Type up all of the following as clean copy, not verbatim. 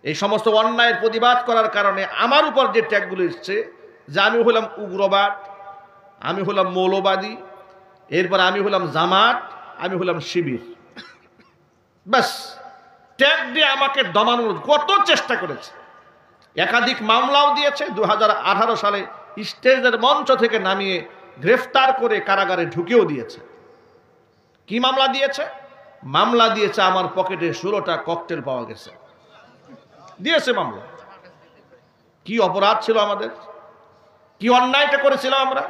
এই সমস্ত অন্যায়ের প্রতিবাদ করার কারণে আমার উপর যে ট্যাগগুলো এসছে, যে আমি হলাম উগ্রবাদ, আমি হলাম মৌলবাদী, এরপর আমি হলাম জামাত, আমি হলাম শিবির, ব্যাস ট্যাগ দিয়ে আমাকে দমানোর কত চেষ্টা করেছে। একাধিক মামলাও দিয়েছে। 2018 সালে স্টেজের মঞ্চ থেকে নামিয়ে গ্রেফতার করে কারাগারে ঢুকিয়েও দিয়েছে। কি মামলা দিয়েছে? মামলা দিয়েছে আমার পকেটে 16টা ককটেল পাওয়া গেছে, দিয়েছে মামলা। কি অপরাধ ছিল আমাদের, কি অন্যায়টা করেছিলাম আমরা?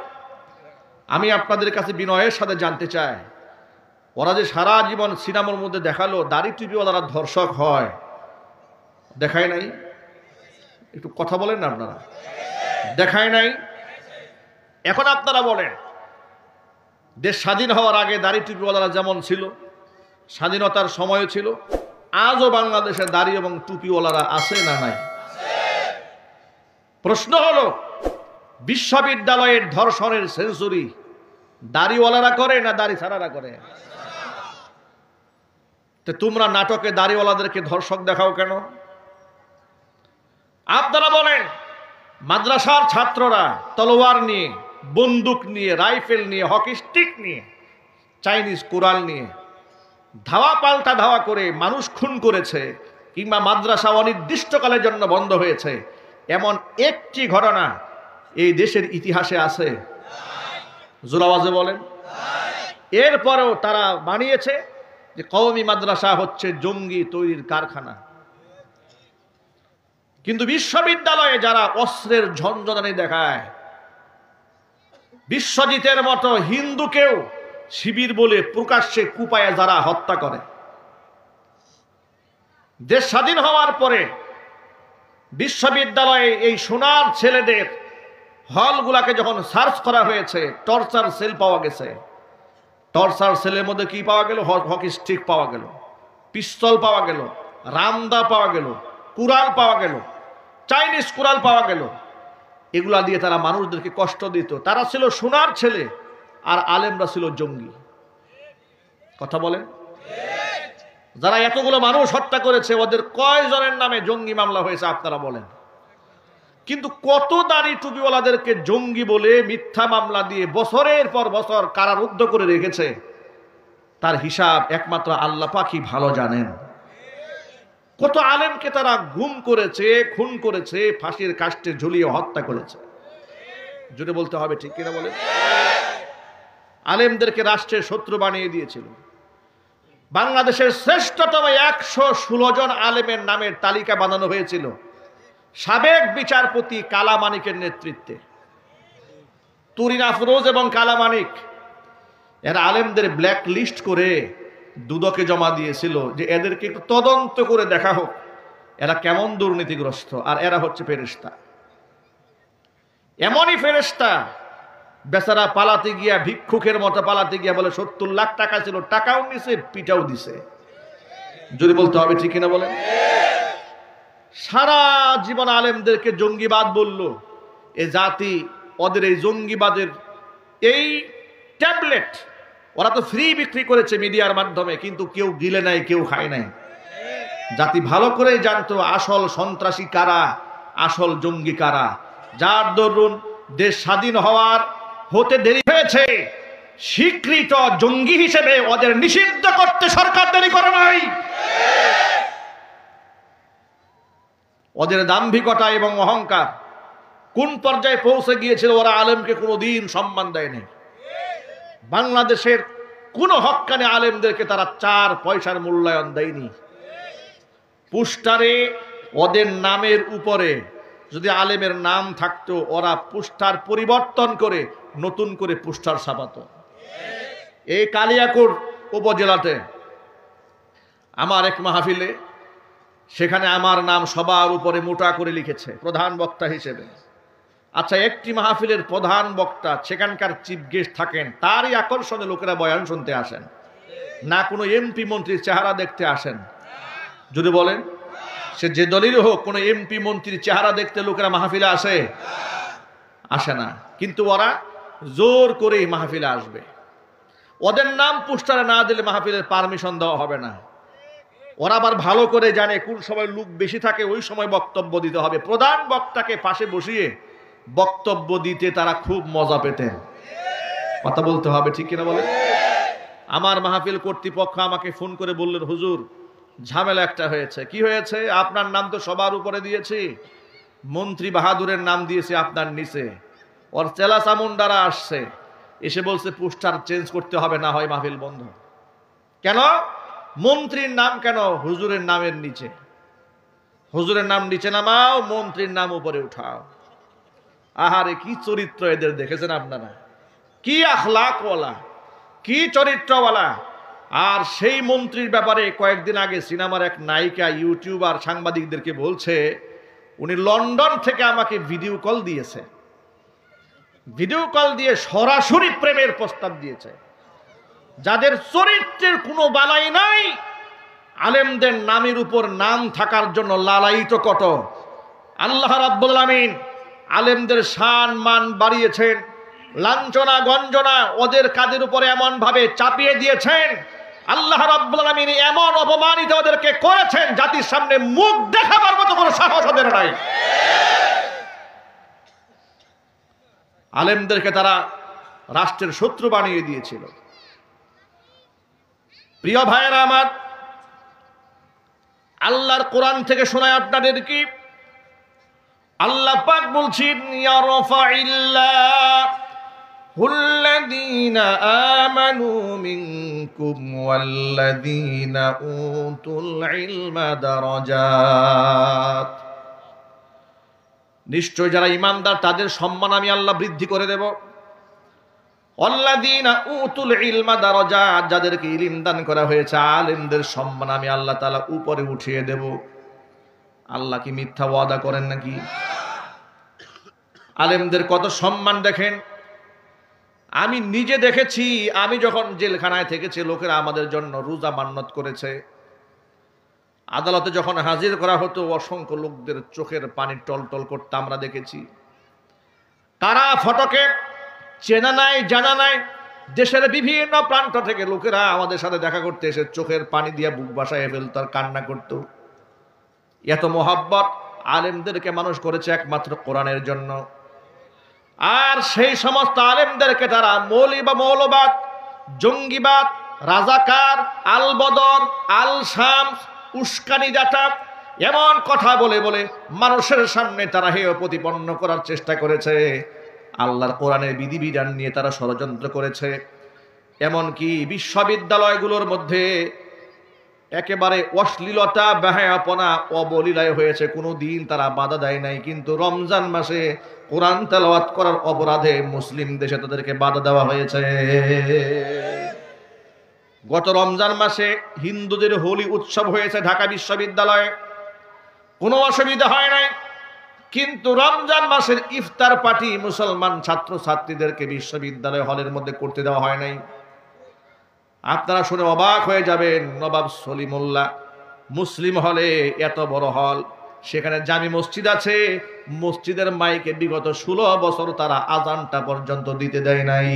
আমি আপনাদের কাছে বিনয়ের সাথে জানতে চাই, ওরা যে সারা জীবন সিনেমার মধ্যে দেখালো দাড়ি টুপিওয়ালারা ধর্ষক হয়, দেখায় নাই? একটু কথা বলেন না আপনারা, দেখায় নাই? এখন আপনারা বলেন, দেশ স্বাধীন হওয়ার আগে দাড়ি টুপিওয়ালারা যেমন ছিল, স্বাধীনতার সময়ও ছিল, আজও বাংলাদেশে দাড়ি এবং টুপিওয়ালারা আছে না নাই? প্রশ্ন হলো, বিশ্ববিদ্যালয়ের ধর্ষণের সেঞ্চুরি দাড়িওয়ালারা করে না দাড়ি ছাড়ারা করে? তো তোমরা নাটকে দাড়িওয়ালাদেরকে ধর্ষক দেখাও কেন? আপনারা বলেন, মাদ্রাসার ছাত্ররা তলোয়ার নিয়ে, বন্দুক নিয়ে, রাইফেল নিয়ে, হকি স্টিক নিয়ে, চাইনিজ কুড়াল নিয়ে ধাওয়া পাল্টা ধাওয়া করে মানুষ খুন করেছে, কিংবা মাদ্রাসা অনির্দিষ্টকালের জন্য বন্ধ হয়েছে, এমন একটি ঘটনা এই দেশের ইতিহাসে আছে? জোর আওয়াজে বলেন। এরপরেও তারা বানিয়েছে যে কওমি মাদ্রাসা হচ্ছে জঙ্গি তৈরির কারখানা। কিন্তু বিশ্ববিদ্যালয়ে যারা অস্ত্রের ঝঞ্ঝনানি দেখায়, বিশ্বজিতের মতো হিন্দুকেও শিবির বলে প্রকাশ্যে কুপায়ে যারা হত্যা করে, দেশ স্বাধীন হওয়ার পরে বিশ্ববিদ্যালয়ে এই সোনার ছেলেদের হলগুলাকে যখন সার্চ করা হয়েছে, টর্চার সেল পাওয়া গেছে। টর্চার সেলের মধ্যে কি পাওয়া গেল? হকি স্টিক পাওয়া গেল, পিস্তল পাওয়া গেল, রামদা পাওয়া গেল, কুড়াল পাওয়া গেল, চাইনিজ কুড়াল পাওয়া গেল। এগুলা দিয়ে তারা মানুষদেরকে কষ্ট দিত। তারা ছিল সোনার ছেলে, আর আলেমরা ছিল জঙ্গি। কথা বলেন। যারা এতগুলো মানুষ হত্যা করেছে, ওদের কয়জনের নামে জঙ্গি মামলা হয়েছে আপনারা বলেন? কিন্তু কত দাড়ি টুপিওয়ালাদেরকে জঙ্গি বলে মিথ্যা মামলা দিয়ে বছরের পর বছর কারারুদ্ধ করে রেখেছে, তার হিসাব একমাত্র আল্লাহ পাকই ভালো জানেন। কত আলেমকে তারা গুম করেছে, খুন করেছে, ফাঁসির কাস্টে ঝুলিয়ে হত্যা করেছে। জোরে বলতে হবে, ঠিক কিনা বলে? আলেমদেরকে রাষ্ট্রের শত্রু বানিয়ে দিয়েছিল। বাংলাদেশের শ্রেষ্ঠতম 116 জন আলেমের নামের তালিকা বানানো হয়েছিল সাবেক বিচারপতি কালামানিকের নেতৃত্বে। তুরিন আফরোজ এবং কালামানিক এরা আলেমদের ব্ল্যাক লিস্ট করে দুদকে জমা দিয়েছিল যে এদেরকে একটু তদন্ত করে দেখা হোক এরা কেমন দুর্নীতিগ্রস্ত। আর এরা হচ্ছে ফেরেশতা, এমনই ফেরেশতা বেচারা পালাতে গিয়া, ভিক্ষুকের মতো পালাতে গিয়া বলে 70 লাখ টাকা ছিল, টাকাও নিছে, পিটাও দিছে। যদি বলতে হবে, ঠিক কিনা বলেন? সারা জীবন আলেমদেরকে জঙ্গিবাদ বলল। এ জাতি ওদের এই জঙ্গিবাদের এই ট্যাবলেট ওরা তো ফ্রি বিক্রি করেছে মিডিয়ার মাধ্যমে, কিন্তু কেউ গিলে নাই, কেউ খায় নাই। জাতি ভালো করেই জানতো আসল সন্ত্রাসী কারা, আসল জঙ্গি কারা। যার দরুন দেশ স্বাধীন হতে দেরি হয়েছে, স্বীকৃত জঙ্গি হিসেবে ওদের নিষিদ্ধ করতে সরকার দেরি করে নাই। ওদের দাম্ভিকতা এবং অহংকার কোন পর্যায়ে পৌঁছে গিয়েছিল, ওরা আলেমকে কোনোদিন সম্মান দেয়নি। বাংলাদেশের কোন হক্কানে আলেমদেরকে তারা 4 পয়সার মূল্যায়ন দেয়নি। পোস্টারে ওদের নামের উপরে যদি আলেমের নাম থাকতো, ওরা পোস্টার পরিবর্তন করে নতুন করে পোস্টার ছাপাতো। এই কালিয়াকৈর উপজেলাতে আমার এক মাহফিলে, সেখানে আমার নাম সবার উপরে মোটা করে লিখেছে প্রধান বক্তা হিসেবে। আচ্ছা, একটি মাহফিলের প্রধান বক্তা, সেখানকার চিফ গেস্ট থাকেন, তারই আকর্ষণে লোকেরা বয়ান শুনতে আসেন, না কোনো এমপি মন্ত্রীর চেহারা দেখতে আসেন। যদি বলেন, সে যে দলেরই হোক, কোনো এমপি মন্ত্রীর চেহারা দেখতে লোকেরা মাহফিলে আসে না। কিন্তু ওরা জোর করে মাহফিলে আসবে। ওদের নাম পোস্টারে না দিলে মাহফিলের পারমিশন দেওয়া হবে না। ওরা আবার ভালো করে জানে কোন সময় লোক বেশি থাকে ওই সময় বক্তব্য দিতে হবে। প্রধান বক্তাকে পাশে বসিয়ে বক্তব্য দিতে তারা খুব মজা পেতেন। কথা বলতে হবে, ঠিক কিনা বলে? আমার মাহফিল কর্তৃপক্ষ আমাকে ফোন করে বললেন, হুজুর ঝামেলা একটা হয়েছে। কি হয়েছে? আপনার নাম তো সবার উপরে দিয়েছি, মন্ত্রী বাহাদুরের নাম দিয়েছে আপনার নিচে, ওর চেলা চামুন্ডারা আসছে, এসে বলছে পোস্টার চেঞ্জ করতে হবে, না হয় মাহফিল বন্ধ। কেন? মন্ত্রীর নাম কেন হুজুরের নামের নিচে? হুজুরের নাম নিচে নামাও, মন্ত্রীর নাম উপরে উঠাও। আহারে কি চরিত্র এদের, দেখেছেন আপনারা? কি আখলাকওয়ালা, কি চরিত্রওয়ালা। আর সেই মন্ত্রীর ব্যাপারে কয়েকদিন আগে সিনেমার এক নায়িকা ইউটিউবার সাংবাদিকদেরকে বলছে, উনি লন্ডন থেকে আমাকে ভিডিও কল দিয়েছে, ভিডিও কল দিয়ে সরাসরি প্রেমের প্রস্তাব দিয়েছে। যাদের চরিত্রের কোনো বালাই নাই, আলেমদের নামের উপর নাম থাকার জন্য লালায়িত কত। আল্লাহ রাব্বুল আলামিন আলেমদের শান মান বাড়িয়েছেন, লাঞ্ছনা গঞ্জনা ওদের কাদের উপরে এমন ভাবে চাপিয়ে দিয়েছেন, আল্লাহ রাব্বুল আলামিন এমন অপমানিত ওদেরকে করেছেন, জাতির সামনে মুখ দেখাবার মতো কোনো সাহস ওদের নাই। আলেমদেরকে তারা রাষ্ট্রের শত্রু বানিয়ে দিয়েছিল। প্রিয় ভাইয়েরা আমার, আল্লাহর কোরআন থেকে শোনায় আপনাদের কি আল্লাহ পাক বলছেন, ইয়ারফাইল্লাহুল্লাযীনা আমানু মিনকুম ওয়াল্লাযীনা উতুল ইলমা দারাজাত। নিশ্চয় যারা ঈমানদার তাদের সম্মান আমি আল্লাহ বৃদ্ধি করে দেব। ওয়াল্লাযীনা উতুল ইলমা দারাজাত, যাদেরকে ইলম দান করা হয়েছে, আলেমদের সম্মান আমি আল্লাহ তাআলা উপরে উঠিয়ে দেব। আল্লাহ কি মিথ্যা ওয়াদা করেন নাকি? আলেমদের কত সম্মান দেখেন। আমি নিজে দেখেছি, আমি যখন জেলখানায় থেকেছি লোকেরা আমাদের জন্য রোজা মান্নত করেছে। আদালতে যখন হাজির করা হতো অসংখ্য লোকদের চোখের পানি টলটল করতে আমরা দেখেছি। তারা ফটকে চেনা নাই জানা নাই, দেশের বিভিন্ন প্রান্ত থেকে লোকেরা আমাদের সাথে দেখা করতে এসে চোখের পানি দিয়ে বুক বাসায় ফেলতো আর কান্না করতো। এত মোহাব্বত আলেমদেরকে মানুষ করেছে একমাত্র কোরআনের জন্য। আর সেই সমস্ত আলেমদেরকে তারা মৌলী বা মৌলবাদ, জঙ্গিবাদ, রাজাকার, আল বদর, আল শামস, উস্কানি জাটা এমন কথা বলে বলে মানুষের সামনে তারা হেয় প্রতিপন্ন করার চেষ্টা করেছে। আল্লাহর কোরআনের বিধিবিধান নিয়ে তারা ষড়যন্ত্র করেছে। এমনকি বিশ্ববিদ্যালয়গুলোর মধ্যে একেবারে অশ্লীলতা, বেহায়াপনা, অবলীলায় হয়েছে, কোনো দিন তারা বাধা দেয় নাই। কিন্তু রমজান মাসে কোরআন তেলাওয়াত করার অপরাধে মুসলিম দেশে তাদেরকে বাধা দেওয়া হয়েছে। গত রমজান মাসে হিন্দুদের হোলি উৎসব হয়েছে ঢাকা বিশ্ববিদ্যালয়ে, কোনো অসুবিধা হয় নাই। কিন্তু রমজান মাসের ইফতার পার্টি মুসলমান ছাত্র ছাত্রীদেরকে বিশ্ববিদ্যালয় হলের মধ্যে করতে দেওয়া হয় নাই। আপনারা শুনে অবাক হয়ে যাবেন, নবাব সলিমুল্লাহ মুসলিম হলে, এত বড় হল, সেখানে জামি মসজিদ আছে, মসজিদের মাইকে বিগত 16 বছর তারা আজানটা পর্যন্ত দিতে দেয় নাই।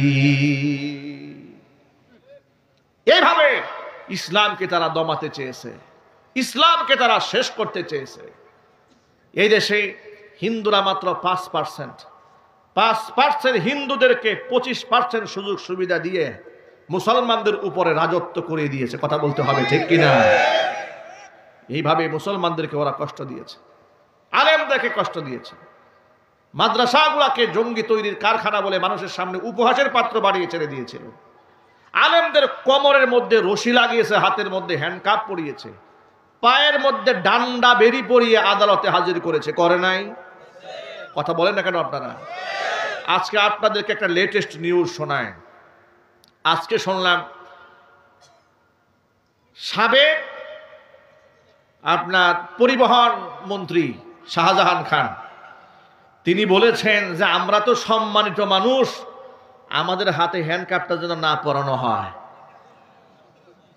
এইভাবে ইসলামকে তারা দমাতে চেয়েছে, ইসলামকে তারা শেষ করতে চেয়েছে। এই দেশে হিন্দুরা মাত্র 5% হিন্দুদেরকে 25% সুযোগ সুবিধা দিয়ে মুসলমানদের উপরে রাজত্ব করে দিয়েছে। কথা বলতে হবে, ঠিক কিনা? এইভাবে মুসলমানদেরকে ওরা কষ্ট দিয়েছে, আলেমদেরকে কষ্ট দিয়েছে। মাদ্রাসাগুলাকে জঙ্গি তৈরির কারখানা বলে মানুষের সামনে উপহাসের পাত্র বানিয়ে ছেড়ে দিয়েছিল। আলেমদের কোমরের মধ্যে রশি লাগিয়েছে, হাতের মধ্যে হ্যান্ডকাপ পরিয়েছে, পায়ের মধ্যে ডান্ডা বেরি পরিয়ে আদালতে হাজির করেছে, করে নাই? কথা বলেন না কেন আপনারা? আজকে আপনাদেরকে একটা লেটেস্ট নিউজ শোনায়। আজকে শুনলাম সাবেক আপনার পরিবহন মন্ত্রী শাহজাহান খান, তিনি বলেছেন যে আমরা তো সম্মানিত মানুষ, আমাদের হাতে হ্যান্ডকাপটা যেন না পরানো হয়।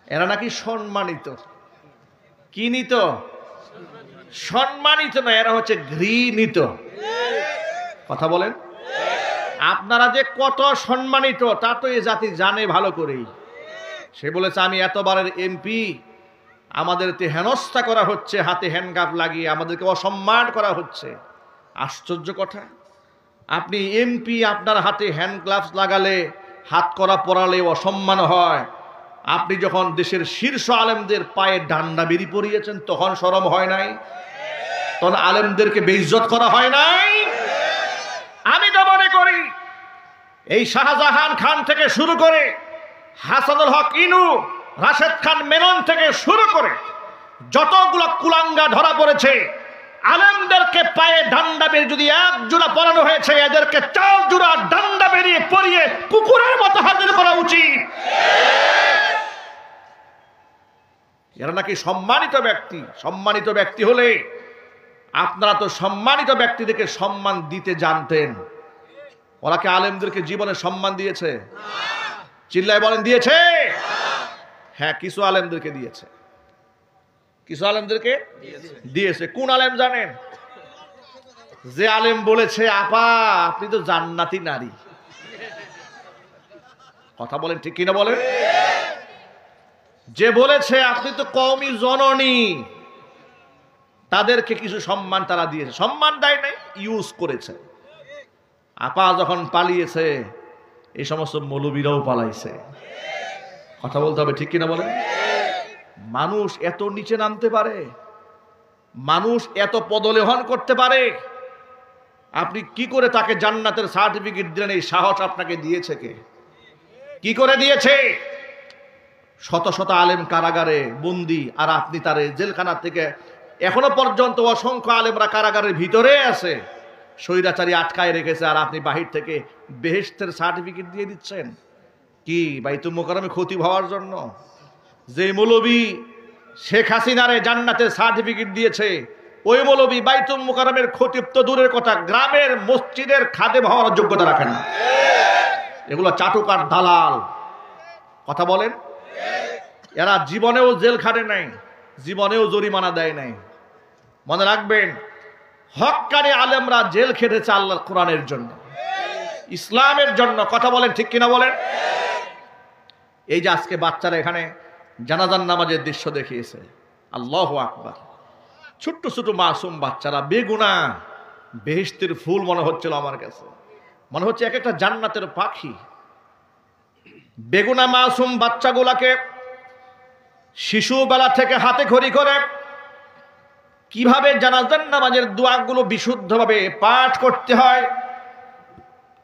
এরা নাকি সম্মানিত। কি নিত? সম্মানিত না, এরা হচ্ছে ঘৃণিত। কথা বলেন। আপনারা যে কত সম্মানিত তা তো এ জাতি জানে ভালো করেই। সে বলেছে আমি এতবারের এমপি, আমাদেরকে হেনস্থা করা হচ্ছে, হাতে হ্যান্ডকাপ লাগিয়ে আমাদেরকে অসম্মান করা হচ্ছে। আশ্চর্য কথা, আপনি এমপি, আপনার হাতে হ্যান্ড গ্লাভস লাগালে, হাত করা পরালে অসম্মান হয়। আপনি যখন দেশের শীর্ষ আলেমদের পায়ে ডান্ডা বেরি পরিয়েছেন তখন শরম হয় নাই? তখন আলেমদেরকে বেইজ্জত করা হয় নাই? আমি তো মনে করি এই শাহজাহান খান থেকে শুরু করে হাসানুল হক ইনু, রাশেদ খান মেনন থেকে শুরু করে যতগুলো কুলাঙ্গা ধরা পড়েছে, আলেমদেরকে পায়ে ডান্ডা বেরিয়ে যদি এক জোড়া পরানো হয়েছে, এদেরকে 4 জোড়া ডান্ডা বেরিয়ে পরিয়ে কুকুরের মতো হাজির করা উচিত। এরা নাকি সম্মানিত ব্যক্তি। সম্মানিত ব্যক্তি হলে আপনারা তো সম্মানিত ব্যক্তিদেরকে সম্মান দিতে জানতেন। ওরা কি আলেমদেরকে জীবনে সম্মান দিয়েছে? চিল্লায় বলেন, দিয়েছে? হ্যাঁ, কিছু আলেমদেরকে দিয়েছে, কিছু আলেমদেরকে দিয়েছে। কোন আলেম জানেন? যে আলেম বলেছে, আপা আপনি তো জান্নাতি নারী। কথা বলেন ঠিক কিনা বলেন? যে বলেছে আপনি তো কওমি জননী, তাদেরকে কিছু সম্মান তারা দিয়েছে। সম্মান দেয় নাই, ইউজ করেছে। আপা যখন পালিয়েছে, এই সমস্ত মৌলবীরাও পালাইছে। কথা বলতে হবে ঠিক কিনা বলেন? মানুষ এত নিচে নামতে পারে? মানুষ এত পদলেহন করতে পারে? আপনি কি করে তাকে জান্নাতের সার্টিফিকেট দিলেন? এই সাহস আপনাকে দিয়েছে কে? কি করে দিয়েছে? শত শত আলেম কারাগারে বন্দী, আর আপনি তারে জেলখানা থেকে এখনো পর্যন্ত অসংখ্য আলেমরা কারাগারের ভিতরে আছে, স্বৈরাচারী আটকায় রেখেছে, আর আপনি বাহির থেকে বেহেশতের সার্টিফিকেট দিয়ে দিচ্ছেন। কি বাইতুল মোকাররমে খতিব হওয়ার জন্য? যে মৌলবী শেখ হাসিনারে জান্নাতের সার্টিফিকেট দিয়েছে, ওই মৌলবী বাইতুল মোকাররমের খতিব তো দূরের কথা, গ্রামের মসজিদের খাদেম হওয়ার যোগ্যতা রাখেন না। এগুলো চাটুকার দালাল। কথা বলেন? এরা জীবনেও জেল খাটে নাই, জীবনেও জরিমানা দেয় নাই। মনে রাখবেন, হক্কানি আলেমরা জেল খেটেছে আল্লাহর কোরআনের জন্য, ইসলামের জন্য। কথা বলেন ঠিক কিনা বলেন? এই যে আজকে বাচ্চারা এখানে জানাজার নামাজের দৃশ্য দেখিয়েছে, আল্লাহু আকবার। ছোট্ট ছোট মাসুম বাচ্চারা, বেগুনাহ, বেহেশতের ফুল মনে হচ্ছিল আমার কাছে। মনে হচ্ছে এক একটা জান্নাতের পাখি। বেগুনাহ মাসুম বাচ্চাগুলাকে শিশুবেলা থেকে হাতে খড়ি করে কিভাবে জানাজার নামাজের দোয়াগুলো বিশুদ্ধভাবে পাঠ করতে হয়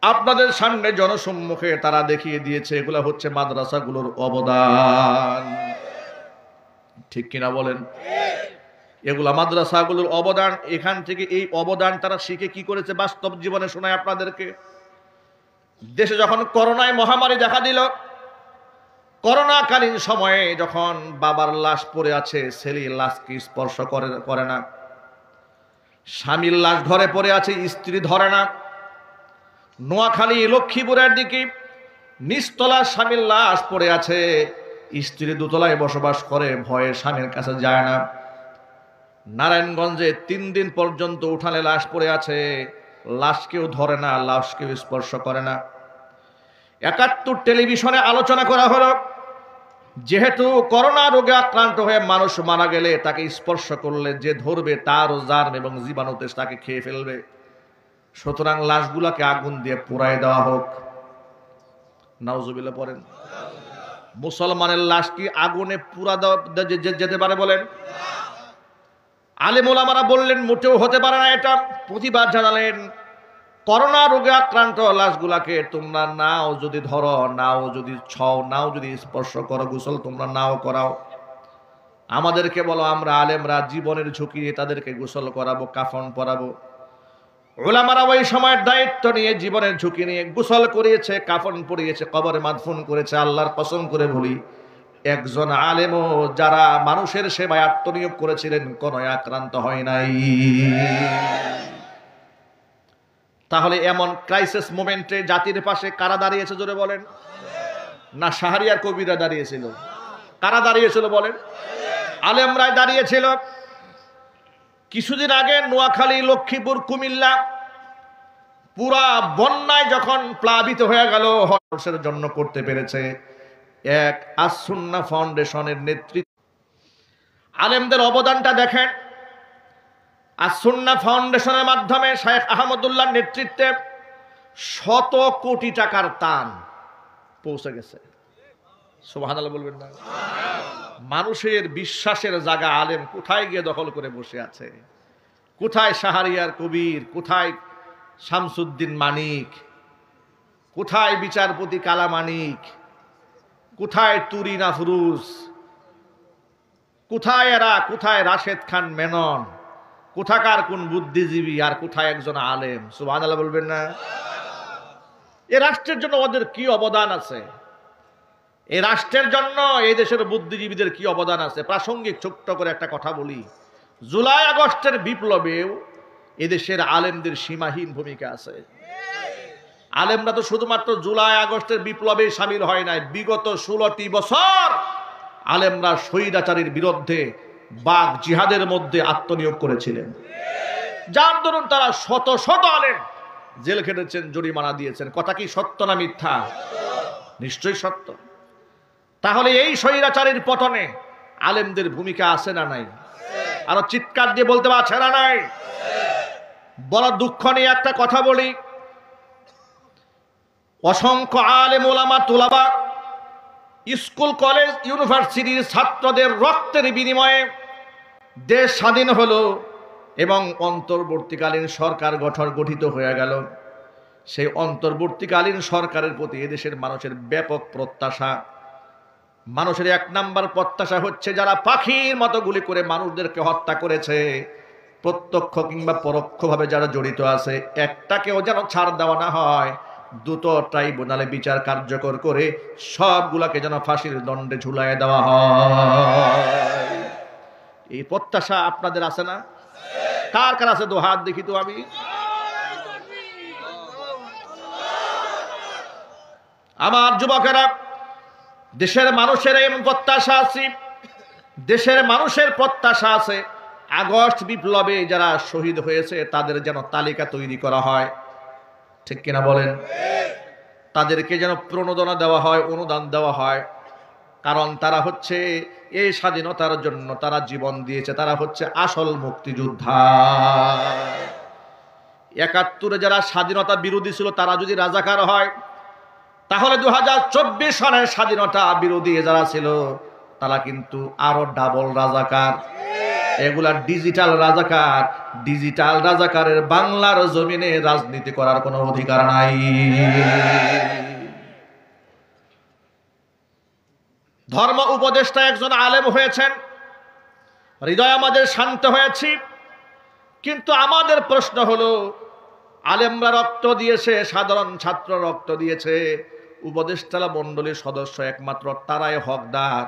আপনাদের সামনে জনসম্মুখে তারা দেখিয়ে দিয়েছে। এগুলো হচ্ছে মাদ্রাসাগুলোর অবদান। ঠিক কিনা বলেন? এগুলা মাদ্রাসাগুলোর অবদান। এখান থেকে এই অবদান তারা শিখে কি করেছে বাস্তব জীবনে শোনায় আপনাদেরকে। দেশে যখন করোনায় মহামারী দেখা দিল, করোনাকালীন সময়ে যখন বাবার লাশ পড়ে আছে, ছেলের লাশকে স্পর্শ করে না, স্বামীর লাশ ঘরে পড়ে আছে, স্ত্রী ধরে না। নোয়াখালী লক্ষ্মীপুরের দিকে নিচতলা স্বামীর লাশ পড়ে আছে, স্ত্রী দোতলায় বসবাস করে, ভয়ে স্বামীর কাছে যায় না। নারায়ণগঞ্জে 3 দিন পর্যন্ত উঠানে লাশ পড়ে আছে, লাশ কেউ ধরে না, লাশ কেউ স্পর্শ করে না। 71 টেলিভিশনে আলোচনা করা হলো, যেহেতু করোনা রোগে আক্রান্ত হয়ে মানুষ মারা গেলে তাকে স্পর্শ করলে যে ধরবে তারও জার্ম এবং জীবাণুতে তাকে খেয়ে ফেলবে, সুতরাং লাশগুলাকে আগুন দিয়ে পোড়ায় দেওয়া হোক। নাউজুবিল্লাহ পড়েন। মুসলমানের লাশ কি আগুনে পুরা যেতে পারে বলেন? আলেম ওলামারা বললেন মোটেও হতে পারে না। এটা প্রতিবাদ জানালেন। করোনা রোগে আক্রান্ত লাশগুলাকে তোমরা নাও যদি ধরো, নাও যদি ছও, নাও যদি স্পর্শ করো, গোসল তোমরা নাও করাও, আমাদেরকে বলো, আমরা আলেমরা জীবনের ঝুঁকি নিয়ে তাদেরকে গোসল করাবো, কাফন পরাবো। ওলামারা ওই সময়ের দায়িত্ব নিয়ে জীবনের ঝুঁকি নিয়ে গোসল করিয়েছে, কাফন পরিয়েছে, কবরে মাদফুন করেছে। আল্লাহর কসম করে বলি, একজন আলেমও যারা মানুষের সেবায় আত্মনিয়োগ করেছিলেন কোনো আক্রান্ত হয় নাই। তাহলে এমন ক্রাইসিস মোমেন্টে জাতির পাশে কারা দাঁড়িয়েছে জোরে বলেন? না শাহরিয়ার কবিরা দাঁড়িয়েছিল? কারা দাঁড়িয়েছিল বলেন? আলেমরাই দাঁড়িয়েছিল। কিছুদিন আগে নোয়াখালী, লক্ষ্মীপুর, কুমিল্লা পুরা বন্যায় যখন প্লাবিত হয়ে গেল, মানুষের জন্য করতে পেরেছে এক আস-সুন্নাহ ফাউন্ডেশনের নেতৃত্ব। আলেমদের অবদানটা দেখেন। আর সুন্নাহ ফাউন্ডেশনের মাধ্যমে শেখ আহমদুল্লাহর নেতৃত্বে শত কোটি টাকার দান পৌঁছে গেছে। সুবহানাল্লাহ বলবেন না? মানুষের বিশ্বাসের জায়গা আলেম কোথায় গিয়ে দখল করে বসে আছে? কোথায় শাহরিয়ার কবির, কোথায় শামসুদ্দিন মানিক, কোথায় বিচারপতি কালা মানিক, কোথায় তুরিন আফরুজ, কোথায় এরা, কোথায় রাশেদ খান মেনন, কোথাকার কোন বুদ্ধিজীবী, আর কোথায় একজন আলেম? সুবহানাল্লাহ বলবেন না? এ রাষ্ট্রের জন্য ওদের কি অবদান আছে? এই রাষ্ট্রের জন্য এই দেশের বুদ্ধিজীবীদের কি অবদান আছে? প্রাসঙ্গিক ছোট্ট করে একটা কথা বলি। জুলাই আগস্টের বিপ্লবেও এদেশের আলেমদের সীমাহীন ভূমিকা আছে। আলেমরা তো শুধুমাত্র জুলাই আগস্টের বিপ্লবে সামিল হয় নাই, বিগত 16টি বছর আলেমরা স্বৈরাচারীর বিরুদ্ধে বাক জিহাদের মধ্যে আত্মনিয়োগ করেছিলেন, যার দরুন তারা শত শত আলেম জেল খেটেছেন, জরিমানা দিয়েছেন। কথা কি সত্য না মিথ্যা? নিশ্চয়ই সত্য। তাহলে এই স্বৈরাচারীর পতনে আলেমদের ভূমিকা আছে না নাই? আরো চিৎকার দিয়ে বলতে পারছে না নাই? বড় দুঃখ নিয়ে একটা কথা বলি, অসংখ্য আলেম ওলামা তুলাবা স্কুল কলেজ ইউনিভার্সিটির ছাত্রদের রক্তের বিনিময়ে দেশ স্বাধীন হলো এবং অন্তর্বর্তীকালীন সরকার গঠিত হয়ে গেল। সেই অন্তর্বর্তীকালীন সরকারের প্রতি এদেশের মানুষের ব্যাপক প্রত্যাশা। মানুষের এক নাম্বার প্রত্যাশা হচ্ছে, যারা পাখির মতো গুলি করে মানুষদেরকে হত্যা করেছে, প্রত্যক্ষ কিংবা পরোক্ষভাবে যারা জড়িত আছে, একটাকেও যেন ছাড় দেওয়া না হয়। দ্রুত ট্রাইব্যুনালে বিচার কার্যকর করে সবগুলাকে যেন ফাঁসির দণ্ডে ঝুলায় দেওয়া হয়। এই প্রত্যাশা আপনাদের আছে না? কার কার আছে? দু হাত দেখি তো আমি। আমার যুবকেরা, দেশের মানুষের এই প্রত্যাশা আছে, দেশের মানুষের প্রত্যাশা আছে আগস্ট বিপ্লবে যারা শহীদ হয়েছে তাদের যেন তালিকা তৈরি করা হয়। ঠিক কিনা বলেন? তাদেরকে যেন প্রণোদনা দেওয়া হয়, অনুদান দেওয়া হয়। কারণ তারা হচ্ছে এই স্বাধীনতার জন্য তারা জীবন দিয়েছে, তারা হচ্ছে আসল মুক্তিযোদ্ধা। ৭১ যারা স্বাধীনতা বিরোধী ছিল তারা যদি রাজাকার হয়, তাহলে 2024 সনের স্বাধীনতা বিরোধী যারা ছিল তারা কিন্তু আরো ডাবল রাজাকার। এগুলা ডিজিটাল রাজাকার। ডিজিটাল রাজাকারের বাংলার জমিনে রাজনীতি করার কোনো অধিকার নাই। ধর্ম উপদেষ্টা একজন আলেম হয়েছেন, হৃদয় আমাদের শান্ত হয়েছি। কিন্তু আমাদের প্রশ্ন হলো, আলেমরা রক্ত দিয়েছে, সাধারণ ছাত্র রক্ত দিয়েছে, উপদেষ্টা মণ্ডলীর সদস্য একমাত্র তারাই হকদার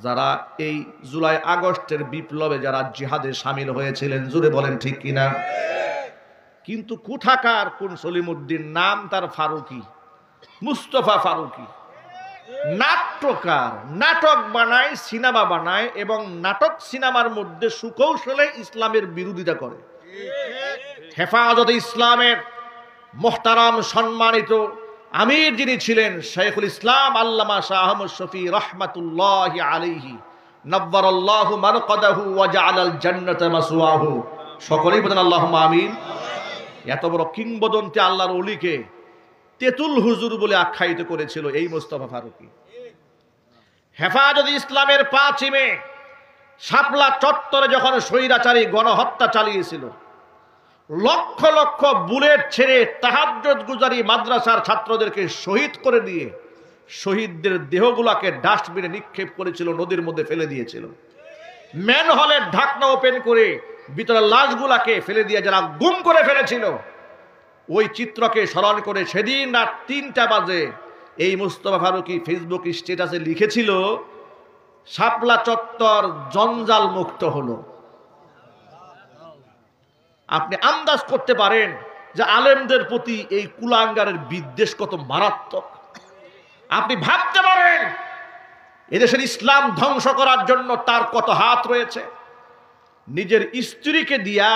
যারা এই জুলাই আগস্টের বিপ্লবে যারা জিহাদে সামিল হয়েছিলেন। জুড়ে বলেন ঠিক কিনা? কিন্তু কোথাকার কোন সলিমুদ্দিন, নাম তার ফারুকি, মুস্তফা ফারুকি, নাট্যকার, নাটক বানায়, সিনেমা বানায় এবং নাটক সিনেমার মধ্যে সুকৌশলে ইসলামের বিরোধিতা করে। হেফাজতে ইসলামের মোহতারাম সম্মানিত আমির যিনি ছিলেন শাইখুল ইসলাম আল্লামা শাহ আহমদ শফি রাহমাতুল্লাহি আলাইহি নব্বারাল্লাহু মারকাদাহু ওয়া জাআলাল জান্নাতা মাসওয়াহু। সকলেই বলেন আল্লাহুম্মা আমিন। এত বড় কিংবদন্তি আল্লাহর ওলিকে তেতুল হুজুর বলে আখ্যায়িত করেছিল এই মুস্তাফা ফারুকি। হেফাজতে ইসলামের 5 মে শাপলা চত্বরে যখন স্বৈরাচারী গণহত্যা চালিয়েছিল, লক্ষ লক্ষ বুলেট ছেড়ে তাহাজ্জুদ গুজারি মাদ্রাসার ছাত্রদেরকে শহীদ করে দিয়ে শহীদদের দেহগুলাকে ডাস্টবিনে নিক্ষেপ করেছিল, নদীর মধ্যে ফেলে দিয়েছিল। ম্যান হলের ঢাকনা ওপেন করে ভিতরে লাশগুলাকে ফেলে দিয়ে যারা গুম করে ফেলেছিল, ওই চিত্রকে স্মরণ করে সেদিন রাত 3টা বাজে এই মুস্তাফা ফারুকি ফেসবুক স্ট্যাটাসে লিখেছিল, শাপলা চত্বর জঞ্জাল মুক্ত হলো। আপনি আন্দাজ করতে পারেন যে আলেমদের প্রতি এই কুলাঙ্গারের বিদ্বেষ কত মারাত্মক। আপনি ভাবতে পারেন এদেশের ইসলাম ধ্বংস করার জন্য তার কত হাত রয়েছে। নিজের স্ত্রীকে দিয়া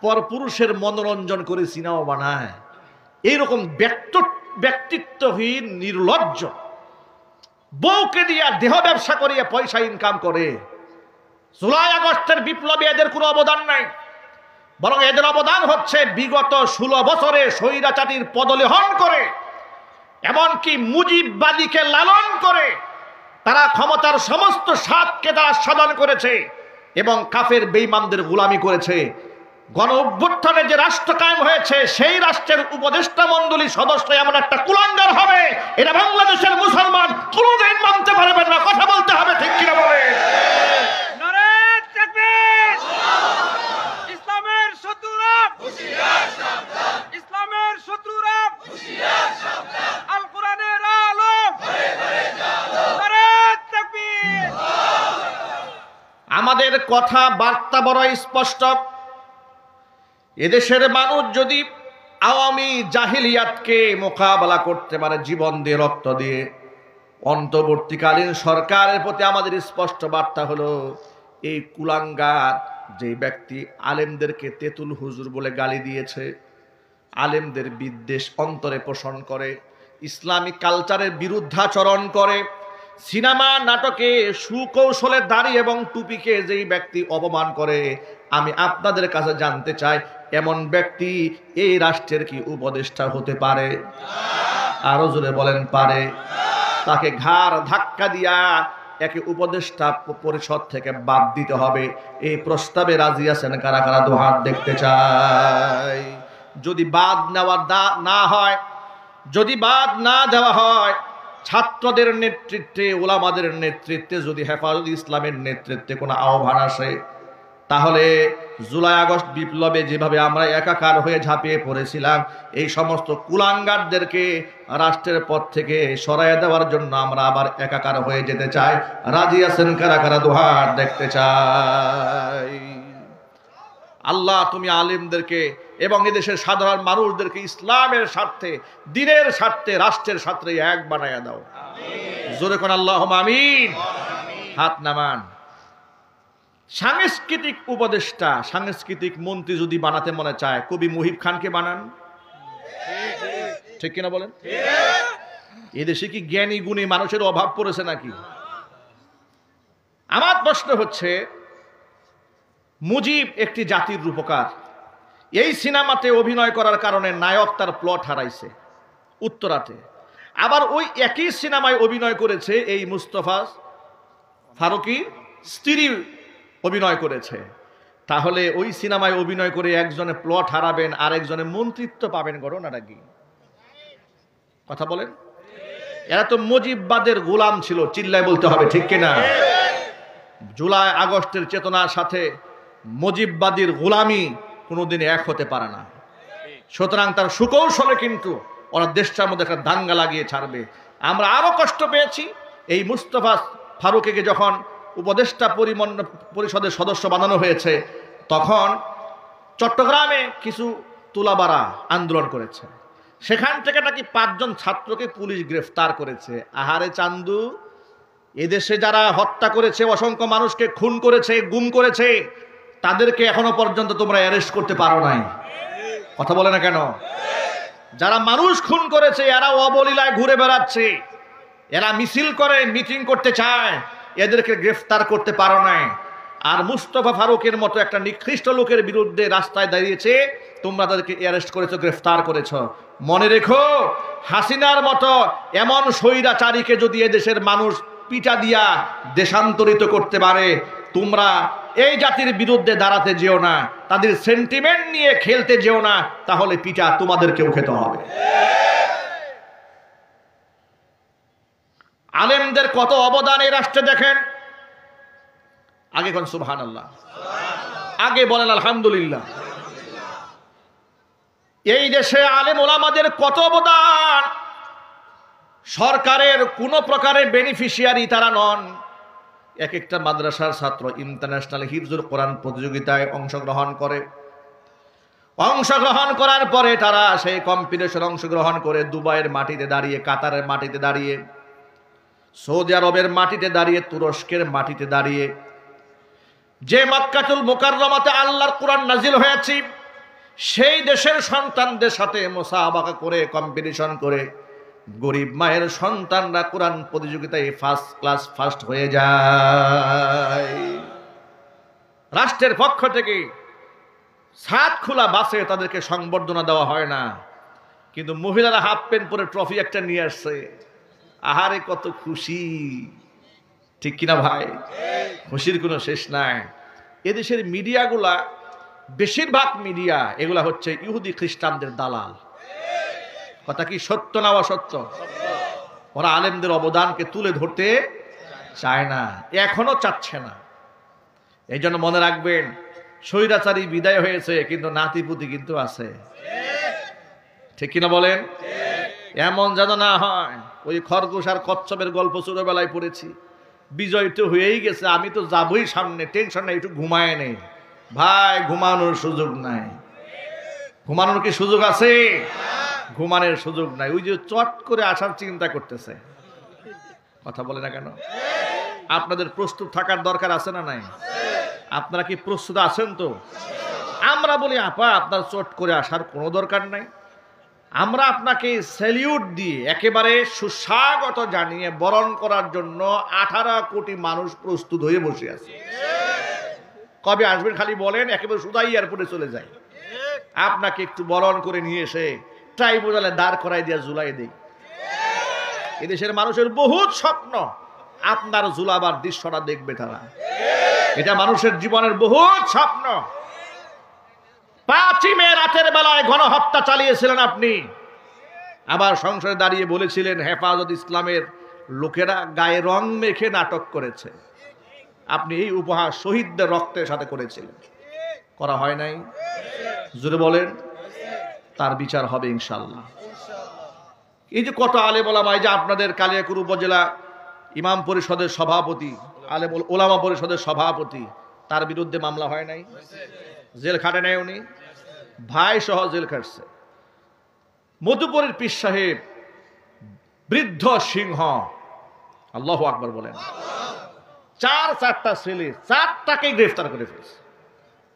পরপুরুষের মনোরঞ্জন করে সিনেমা বানায়, এইরকম ব্যক্তিত্বহীন নির্লজ্জ বউকে দিয়া দেহ ব্যবসা করিয়া পয়সা ইনকাম করে। জুলাই আগস্টের বিপ্লবে এদের কোনো অবদান নাই, বরং এদের অবদান হচ্ছে বিগত 16 বছরে স্বৈরাচারীর পদলেহন করে, এমনকি মুজিববাদীকে লালন করে তারা ক্ষমতার সমস্ত স্বাদকে তারা সাধন করেছে এবং কাফের বেঈমানদের গোলামি করেছে। গণ অভ্যুত্থানে যে রাষ্ট্র কায়েম হয়েছে সেই রাষ্ট্রের উপদেষ্টা মণ্ডলী সদস্য এমন একটা কুলাঙ্গার হবে, এটা বাংলাদেশের মুসলমান কোনোদিন মানতে পারবেন না। কথা বলতে হবে, ঠিক কিনা বলে? নারায়ে তাকবীর! ইসলামের শত্রুরা হুঁশিয়ার সাবধান! ইসলামের শত্রুরা হুঁশিয়ার সাবধান! আল কোরআনের আলো ঘরে ঘরে জ্বালো! নারায়ে তাকবীর! আমাদের কথা বার্তা বড় স্পষ্ট। এদেশের মানুষ যদি আওয়ামী জাহিলিয়াতকে মোকাবেলা করতে পারে জীবন দিয়ে, রক্ত দিয়ে, অন্তর্বর্তীকালীন সরকারের প্রতি আমাদের স্পষ্ট বার্তা হলো, এই কুলাঙ্গার যে ব্যক্তি আলেমদেরকে তেতুল হুজুর বলে গালি দিয়েছে, আলেমদের বিদ্বেষ অন্তরে পোষণ করে, ইসলামিক কালচারের বিরুদ্ধাচরণ করে, সিনেমা নাটকে সুকৌশলে দাড়ি এবং টুপিকে যেই ব্যক্তি অপমান করে, আমি আপনাদের কাছে জানতে চাই, এমন ব্যক্তি এই রাষ্ট্রের কি উপদেষ্টা হতে পারে? আরো জোরে বলেন, পারে? তাকে ঘাড় ধাক্কা দিয়া একে উপদেষ্টা পরিষদ থেকে বাদ দিতে হবে। এই প্রস্তাবে রাজি আছেন কারা কারা? দু হাত দেখতে চাই। যদি বাদ নেওয়া না হয়, যদি বাদ না দেওয়া হয়, ছাত্রদের নেতৃত্বে, ওলামাদের নেতৃত্বে, যদি হেফাজত ইসলামের নেতৃত্বে কোনো আহ্বান আসে, তাহলে জুলাই আগস্ট বিপ্লবে যেভাবে আমরা একাকার হয়ে ঝাঁপিয়ে পড়েছিলাম, এই সমস্ত কুলাঙ্গারদেরকে রাষ্ট্রের পথ থেকে সরাইয়ে দেওয়ার জন্য আমরা আবার একাকার হয়ে যেতে চাই। রাজি আছেন কারা কারা? দুহাত দেখতে চাই। আল্লাহ, তুমি আলেমদেরকে এবং এদেশের সাধারণ মানুষদেরকে ইসলামের স্বার্থে, দ্বীনের স্বার্থে, রাষ্ট্রের স্বার্থে এক বানাইয়া দাও। জোরে কোন আল্লাহুম্মা আমিন। হাত নামান। সাংস্কৃতিক উপদেষ্টা, সাংস্কৃতিক মন্ত্রী যদি বানাতে মনে চায়, কবি মুহিব খানকে বানান। ঠিক কিনা বলেন? এদেশে কি জ্ঞানী গুণী মানুষের অভাব পড়েছে নাকি? আমার প্রশ্ন হচ্ছে, মুজিব একটি জাতির রূপকার। এই সিনেমাতে অভিনয় করার কারণে নায়ক তার প্লট হারাইছে উত্তরাতে। আবার ওই একই সিনেমায় অভিনয় করেছে এই মুস্তফা ফারুকী স্ত্রী অভিনয় করেছে। তাহলে ওই সিনেমায় অভিনয় করে একজনে প্লট হারাবেন, আরেকজনে মন্ত্রিত্ব পাবেন, ঘটনাটা কি? কথা বলেন। এরা তো মুজিববাদের গোলাম ছিল, চিল্লায় বলতে হবে, ঠিক কিনা? জুলাই আগস্টের চেতনার সাথে মুজিববাদীর গোলামি কোনোদিন এক হতে পারে না। সুতরাং তার সুকৌশলে কিন্তু ওরা দেশটার মধ্যে একটা দাঙ্গা লাগিয়ে ছাড়বে। আমরা আরো কষ্ট পেয়েছি এই মুস্তফা ফারুকীকে যখন উপদেষ্টা পরিষদের সদস্য বানানো হয়েছে, তখন চট্টগ্রামে কিছু তুলাবাড়া আন্দোলন করেছে। সেখান থেকে নাকি 5 জন ছাত্রকে পুলিশ গ্রেফতার করেছে। আহারে চান্দু, এদেশে যারা হত্যা করেছে, অসংখ্য মানুষকে খুন করেছে, গুম করেছে, তাদেরকে এখনো পর্যন্ত তোমরা অ্যারেস্ট করতে পারো নাই। কথা বলে না কেন? যারা মানুষ খুন করেছে এরা অবলীলায় ঘুরে বেড়াচ্ছে, এরা মিছিল করে, মিটিং করতে চায়, এদেরকে গ্রেফতার করতে পারো নাই। আর মুস্তফা ফারুকের মতো একটা নিকৃষ্ট লোকের বিরুদ্ধে রাস্তায় দাঁড়িয়েছে, তোমরা তাদেরকে অ্যারেস্ট করেছো, গ্রেফতার করেছো। মনে রেখো, হাসিনার মতো এমন স্বৈরাচারীকে যদি এদেশের মানুষ পিটা দিয়া দেশান্তরিত করতে পারে, তোমরা এই জাতির বিরুদ্ধে দাঁড়াতে যেও না, তাদের সেন্টিমেন্ট নিয়ে খেলতে যেও না, তাহলে পিটা তোমাদেরকেও খেতে হবে। আলেমদের কত অবদান এই রাষ্ট্রে দেখেন। আগে কোন সুবহানাল্লাহ, আগে বলেন আলহামদুলিল্লাহ। এই দেশে আলেম ওলামাদের কত অবদান। সরকারের কোন প্রকারের বেনিফিশিয়ারি তারা নন। এক একটা মাদ্রাসার ছাত্র ইন্টারন্যাশনাল হিফজুল কোরআন প্রতিযোগিতায় অংশগ্রহণ করে। অংশগ্রহণ করার পরে তারা সেই কম্পিটিশনে অংশগ্রহণ করে দুবাইয়ের মাটিতে দাঁড়িয়ে, কাতারের মাটিতে দাঁড়িয়ে, সৌদি আরবের মাটিতে দাঁড়িয়ে, তুরস্কের মাটিতে দাঁড়িয়ে, যে মক্কাতুল মুকাররমাতে আল্লাহর কোরআন নাজিল হয়েছে, সেই দেশের সন্তানদের সাথে মুসাবাকা করে, কম্পিটিশন করে গরিব মায়ের সন্তানরা কোরআন প্রতিযোগিতায় ফার্স্ট ক্লাস ফার্স্ট হয়ে যায়। রাষ্ট্রের পক্ষ থেকে ছাদ খোলা বাসে তাদেরকে সংবর্ধনা দেওয়া হয় না, কিন্তু মহিলারা হাফ প্যান্ট পরে ট্রফি একটা নিয়ে আসছে। আহারে কত খুশি, ঠিক কিনা ভাই? খুশির কোনো শেষ নাই। এদেশের মিডিয়াগুলা, বেশিরভাগ মিডিয়া এগুলা হচ্ছে ইহুদি খ্রিস্টানদের দালাল। কথা কি সত্য না অসত্য? ওরা আলেমদের অবদানকে তুলে ধরতে চায় না, এখনো চাচ্ছে না। এই জন্য মনে রাখবেন, স্বৈরাচারী বিদায় হয়েছে, কিন্তু নাতিপুতি কিন্তু আছে, ঠিক কিনা বলেন? এমন যেন না হয় ওই খরগোশ আর কচ্ছপের গল্প ছোটবেলায় পড়েছি, বিজয় তো হয়েই গেছে, আমি তো যাবই সামনে, টেনশন নাই, একটু ঘুমায় নেই। ভাই, ঘুমানোর সুযোগ নাই। ঘুমানোর কি সুযোগ আছে? ঘুমানোর সুযোগ নাই। ওই যে চট করে আসার চিন্তা করতেছে। কথা বলে না কেন? আপনাদের প্রস্তুত থাকার দরকার আছে না নাই? আপনারা কি প্রস্তুত আছেন? তো আমরা বলি, আপা আপনার চট করে আসার কোনো দরকার নাই। আমরা আপনাকে স্যালিউট দিয়ে একেবারে সুস্বাগত জানিয়ে বরণ করার জন্য 18 কোটি মানুষ প্রস্তুত হয়ে বসে আছে। কবে আসবেন খালি বলেন, একেবারে সুদা এয়ারপোর্টে চলে যায়। আপনাকে একটু বরণ করে নিয়ে এসে ট্রাইব্যুনালে দাঁড় করাই দিয়ে ঝুলাই দেই। এদেশের মানুষের বহুত স্বপ্ন আপনার ঝুলাবার দৃশ্যটা দেখবে তারা। এটা মানুষের জীবনের বহুত স্বপ্ন। 5ই মে রাতের বেলায় গণহত্যা চালিয়েছিলেন আপনি, আবার সংসদে দাঁড়িয়ে বলেছিলেন হেফাজত ইসলামের লোকেরা গায়ে রং মেখে নাটক করেছে। আপনি এই উপহাস শহীদদের রক্তের সাথে করেছিলেন, করা হয় নাই? জোরে বলেন। তার বিচার হবে ইনশাআল্লাহ। এই যে কত আলেম ওলামা, এই যে আপনাদের কালিয়াকুর উপজেলা ইমাম পরিষদের সভাপতি, আলেম ওলামা পরিষদের সভাপতি, তার বিরুদ্ধে মামলা হয় নাই? জেল খাটে নাই উনি? ভাই সহ জেল খাটছে। মধুপুরের পীর সাহেব বৃদ্ধ সিংহ, আল্লাহু আকবার বলেন, 4টা ছেলে, 4টাকে গ্রেফতার করে ফেলেছে।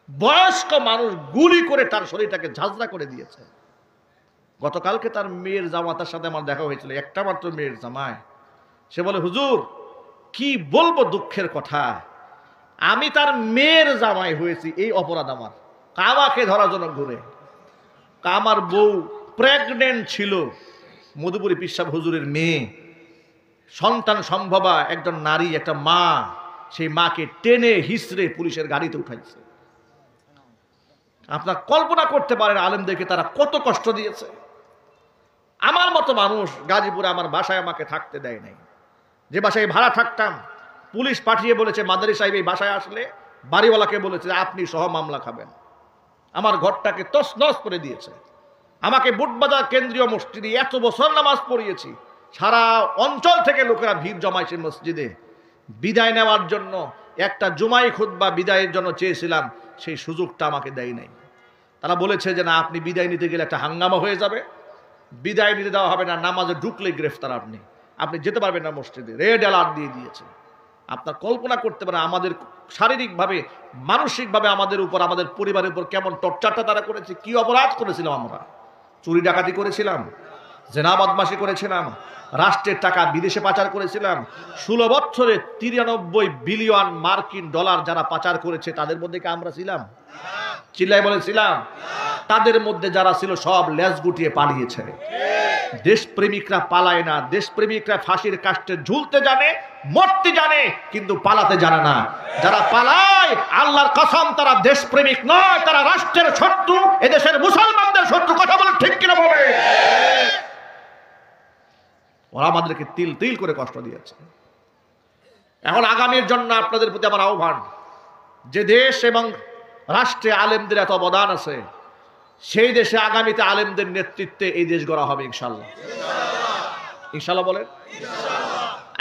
বয়স্ক মানুষ গুলি করে তার শরীরটাকে ঝাঁঝরা করে দিয়েছে। গতকালকে তার মেয়ের জামাতার সাথে আমার দেখা হয়েছিল, একটা মাত্র মেয়ের জামাই। সে বলে, হুজুর কি বলবো দুঃখের কথা, আমি তার মেয়ের জামাই হয়েছি, এই অপরাধ আমার। আমাকে ধরার জন্য ঘুরে, আমার বউ প্রেগনেন্ট ছিল, মধুপুরী পীর সাহেব হুজুরের মেয়ে, সন্তান সম্ভবা একজন নারী, একটা মা, সেই মাকে টেনে হিসড়ে পুলিশের গাড়িতে উঠাইছে। আপনার কল্পনা করতে পারেন আলেমদেরকে তারা কত কষ্ট দিয়েছে। আমার মতো মানুষ গাজীপুরে আমার বাসায় আমাকে থাকতে দেয় নাই। যে বাসায় ভাড়া থাকতাম, পুলিশ পাঠিয়ে বলেছে মাদারি সাহেব এই বাসায় আসলে বাড়িওয়ালাকে বলেছে আপনি সহ মামলা খাবেন। আমার ঘরটাকে তছনছ করে দিয়েছে। আমাকে বুটবাজার কেন্দ্রীয় মসজিদে এত বছর নামাজ পড়িয়েছি, সারা অঞ্চল থেকে লোকেরা ভিড় জমাইছে মসজিদে। বিদায় নেওয়ার জন্য একটা জুমাই খুতবা বিদায়ের জন্য চেয়েছিলাম, সেই সুযোগটা আমাকে দেয় নাই। তারা বলেছে যে না, আপনি বিদায় নিতে গেলে একটা হাঙ্গামা হয়ে যাবে, বিদায় নিতে দেওয়া হবে না, নামাজে ঢুকলে গ্রেফতার, আপনি যেতে পারবেন না মসজিদে, রেড অ্যালার্ট দিয়ে দিয়েছে। আপনার কল্পনা করতে পারেন আমাদের শারীরিকভাবে, মানসিকভাবে আমাদের উপর, আমাদের পরিবারের উপর কেমন টর্চারটা তারা করেছে। কি অপরাধ করেছিলাম আমরা? চুরি ডাকাতি করেছিলাম, জেনা বদমাশি করেছিলাম, রাষ্ট্রের টাকা বিদেশে পাচার করেছিলাম। 16 বছরে 93 বিলিয়ন মার্কিন ডলার যারা পাচার করেছে তাদের মধ্যে কি আমরা ছিলাম? চিল্লাই বলেছিলাম। তাদের মধ্যে যারা ছিল সব লেজ গুটিয়ে পালিয়েছে। দেশপ্রেমিকরা পালায় না, দেশপ্রেমিকরা ফাঁসির কাস্টে ঝুলতে জানে, মরতে জানে, কিন্তু পালাতে জানে না। যারা পালায় আল্লাহর কসম তারা দেশপ্রেমিক নয়, তারা রাষ্ট্রের শত্রু, এদেশের মুসলমানদের শত্রু। কথা বলে ঠিক কিনা বলে? ওরা আমাদেরকে তিল তিল করে কষ্ট দিয়েছে। এখন আগামীর জন্য আপনাদের প্রতি আমার আহ্বান, যে দেশ এবং রাষ্ট্রে আলেমদের এত অবদান আছে, সেই দেশে আগামীতে আলেমদের নেতৃত্বে এই দেশ গড়া হবে ইনশাল্লাহ। ইনশাল্লাহ বলেন।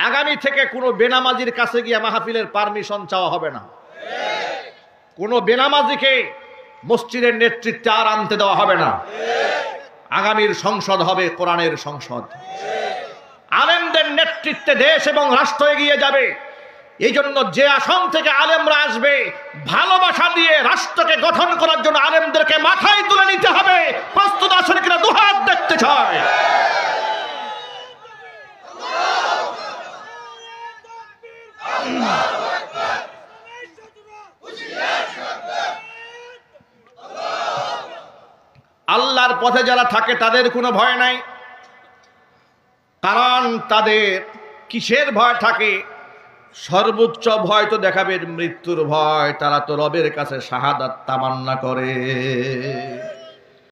আগামী থেকে কোনো বেনামাজির কাছে গিয়ে মাহফিলের পারমিশন চাওয়া হবে না। কোনো বেনামাজিকে মসজিদের নেতৃত্বে আর আনতে দেওয়া হবে না। আগামীর সংসদ হবে কোরআনের সংসদ। আলেমদের নেতৃত্বে দেশ এবং রাষ্ট্র এগিয়ে যাবে। এই জন্য যে আসন থেকে আলেমরা আসবে, ভালোবাসা দিয়ে রাষ্ট্রকে গঠন করার জন্য আলেমদেরকে মাথায় তুলে নিতে হবে। প্রস্তুত আছেন কিনা? দুহাত দেখতে চায়। আল্লাহর পথে যারা থাকে তাদের কোনো ভয় নাই, কারণ তাদের কিসের ভয় থাকে? সর্বোচ্চ ভয় তো দেখাবে মৃত্যুর ভয়। তারা তো রবের কাছে শাহাদাত তামান্না করে।